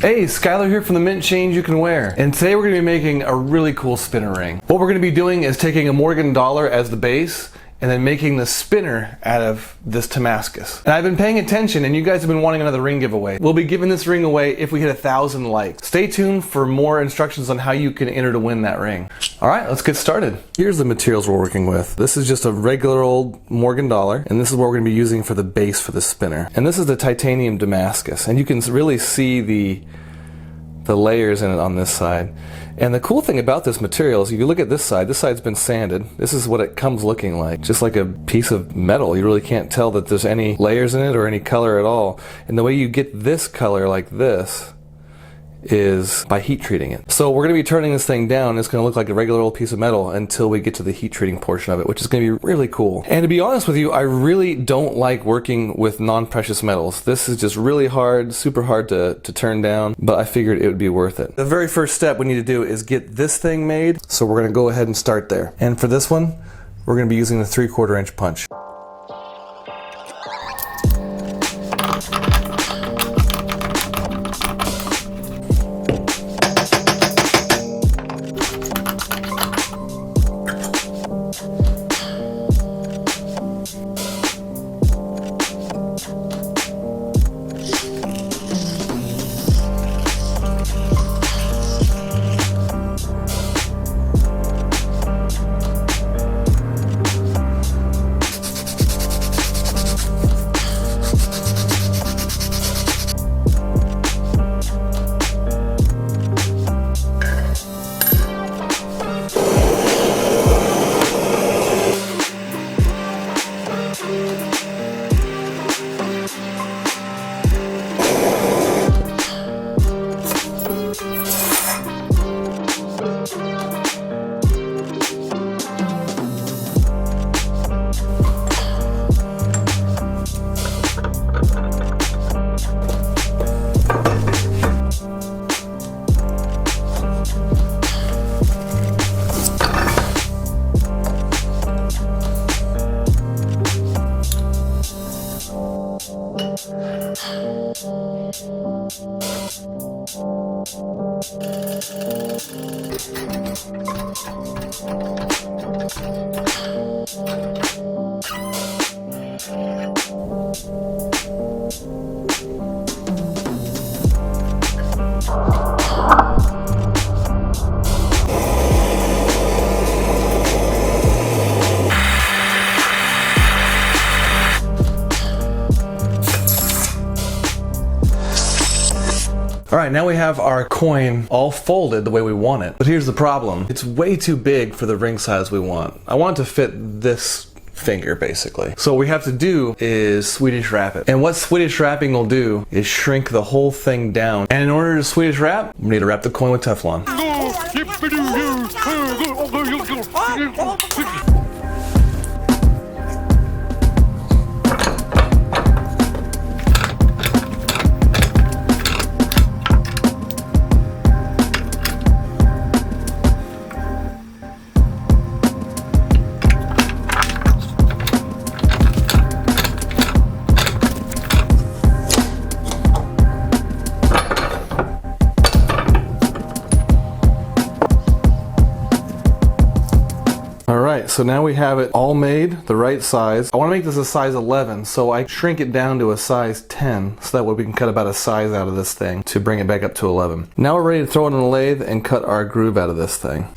Hey, Skylar here from the Mint Changeyoucanwear, and today we're going to be making a really cool spinner ring. What we're going to be doing is taking a Morgan dollar as the base and then making the spinner out of this Damascus. And I've been paying attention and you guys have been wanting another ring giveaway. We'll be giving this ring away if we hit 1,000 likes. Stay tuned for more instructions on how you can enter to win that ring. All right, let's get started. Here's the materials we're working with. This is just a regular old Morgan dollar, and this is what we're going to be using for the base for the spinner. And this is the titanium Damascus, and you can really see the layers in it on this side. And the cool thing about this material is if you look at this side's been sanded. This is what it comes looking like, just like a piece of metal. You really can't tell that there's any layers in it or any color at all. And the way you get this color like this is by heat treating it. So we're going to be turning this thing down. It's going to look like a regular old piece of metal until we get to the heat treating portion of it, which is going to be really cool. And to be honest with you, I really don't like working with non-precious metals. This is just really hard, super hard to turn down, but I figured it would be worth it. The very first step we need to do is get this thing made, so we're going to go ahead and start there. And for this one, we're going to be using the 3/4 inch punch. Alright, now we have our coin all folded the way we want it. But here's the problem. It's way too big for the ring size we want. I want it to fit this finger, basically. So what we have to do is Swedish wrap it. And what Swedish wrapping will do is shrink the whole thing down. And in order to Swedish wrap, we need to wrap the coin with Teflon. Alright, so now we have it all made, the right size. I want to make this a size 11, so I shrink it down to a size 10, so that way we can cut about a size out of this thing to bring it back up to 11. Now we're ready to throw it in the lathe and cut our groove out of this thing.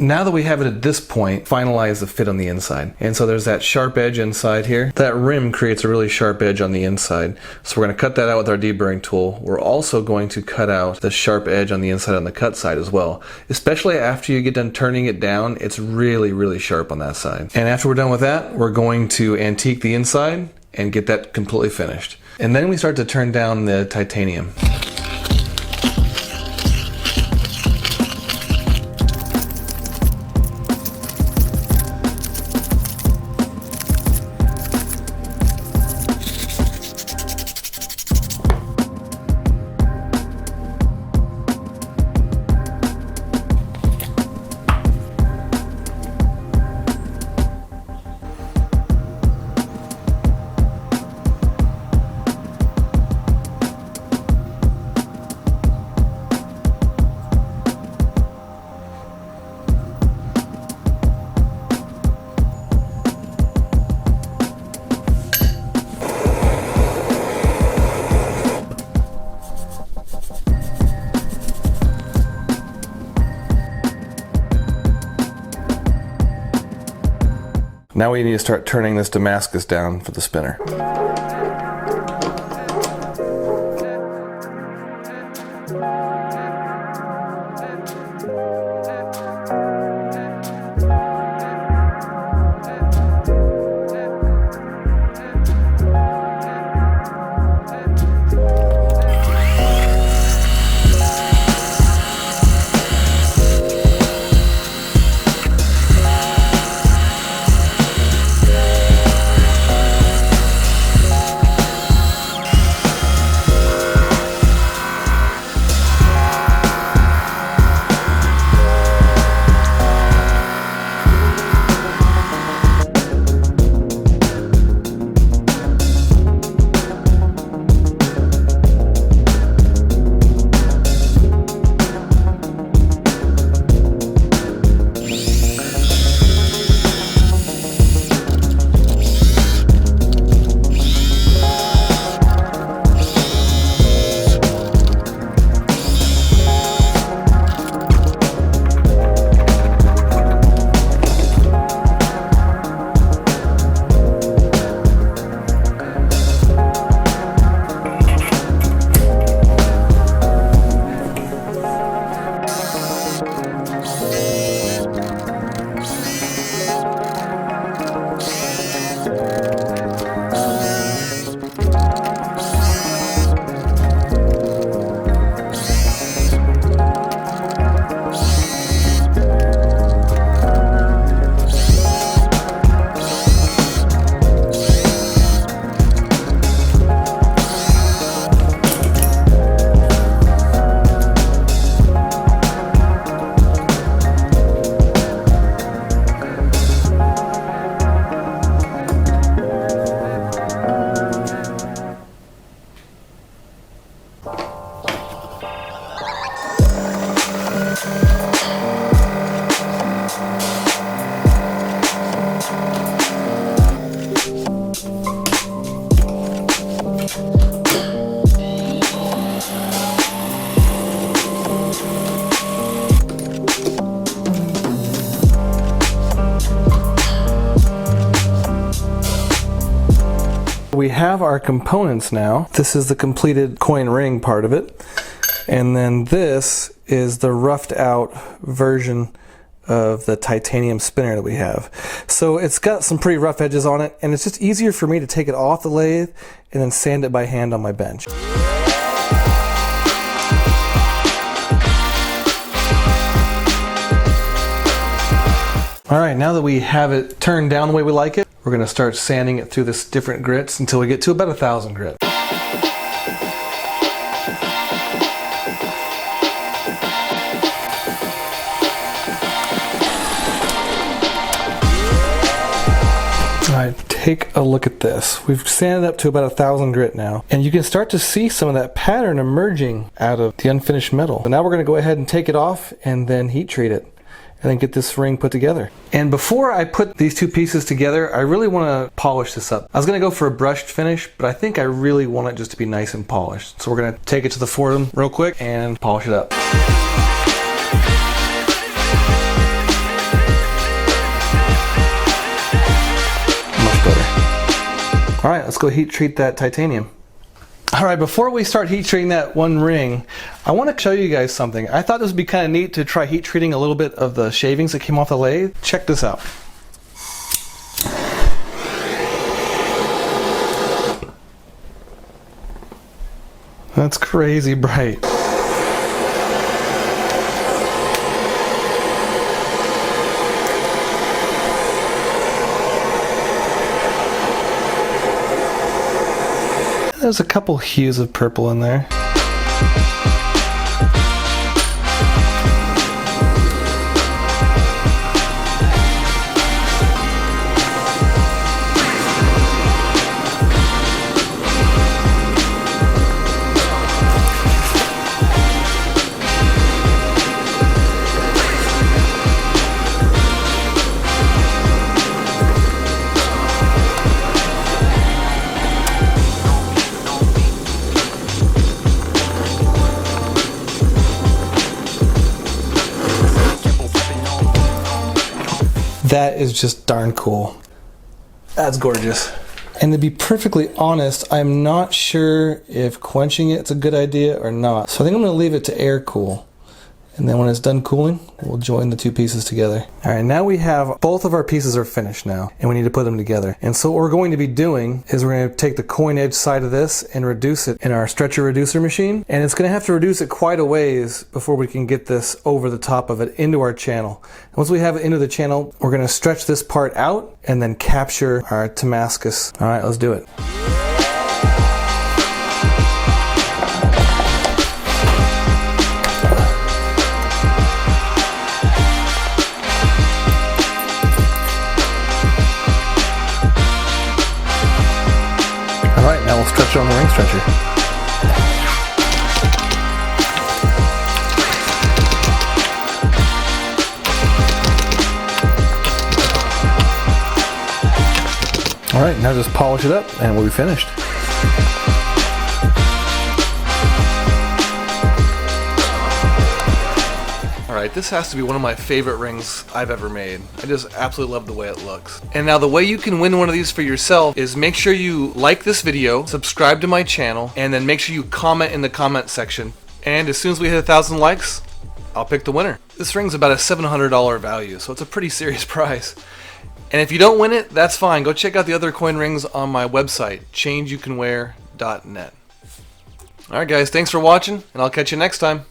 Now that we have it at this point, finalize the fit on the inside. And so there's that sharp edge inside here. That rim creates a really sharp edge on the inside. So we're going to cut that out with our deburring tool. We're also going to cut out the sharp edge on the inside on the cut side as well. Especially after you get done turning it down, it's really, really sharp on that side. And after we're done with that, we're going to antique the inside and get that completely finished. And then we start to turn down the titanium. Now we need to start turning this Damascus down for the spinner. We have our components now. This is the completed coin ring part of it. And then this is the roughed out version of the titanium spinner that we have. So it's got some pretty rough edges on it, and it's just easier for me to take it off the lathe and then sand it by hand on my bench. Alright, now that we have it turned down the way we like it, we're going to start sanding it through this different grits until we get to about 1,000 grit. Alright, take a look at this. We've sanded up to about 1,000 grit now, and you can start to see some of that pattern emerging out of the unfinished metal. So now we're going to go ahead and take it off and then heat treat it, and then get this ring put together. And before I put these two pieces together, I really want to polish this up. I was going to go for a brushed finish, but I think I really want it just to be nice and polished. So we're going to take it to the Fordham real quick and polish it up. All right, let's go heat treat that titanium. All right, before we start heat treating that one ring, I want to show you guys something. I thought this would be kind of neat to try heat treating a little bit of the shavings that came off the lathe. Check this out. That's crazy bright. There's a couple hues of purple in there. That is just darn cool. That's gorgeous. And to be perfectly honest, I'm not sure if quenching it's a good idea or not. So I think I'm gonna leave it to air cool. And then when it's done cooling, we'll join the two pieces together. All right, now we have, both of our pieces are finished now, and we need to put them together. And so what we're going to be doing is we're gonna take the coin edge side of this and reduce it in our stretcher reducer machine. And it's gonna have to reduce it quite a ways before we can get this over the top of it into our channel. And once we have it into the channel, we're gonna stretch this part out and then capture our Damascus. All right, let's do it. Alright, now we'll stretch it on the ring stretcher. Alright, now just polish it up and we'll be finished. Alright, this has to be one of my favorite rings I've ever made. I just absolutely love the way it looks. And now the way you can win one of these for yourself is make sure you like this video, subscribe to my channel, and then make sure you comment in the comment section. And as soon as we hit 1,000 likes, I'll pick the winner. This ring's about a $700 value, so it's a pretty serious price. And if you don't win it, that's fine. Go check out the other coin rings on my website, Changeyoucanwear.net. Alright guys, thanks for watching, and I'll catch you next time.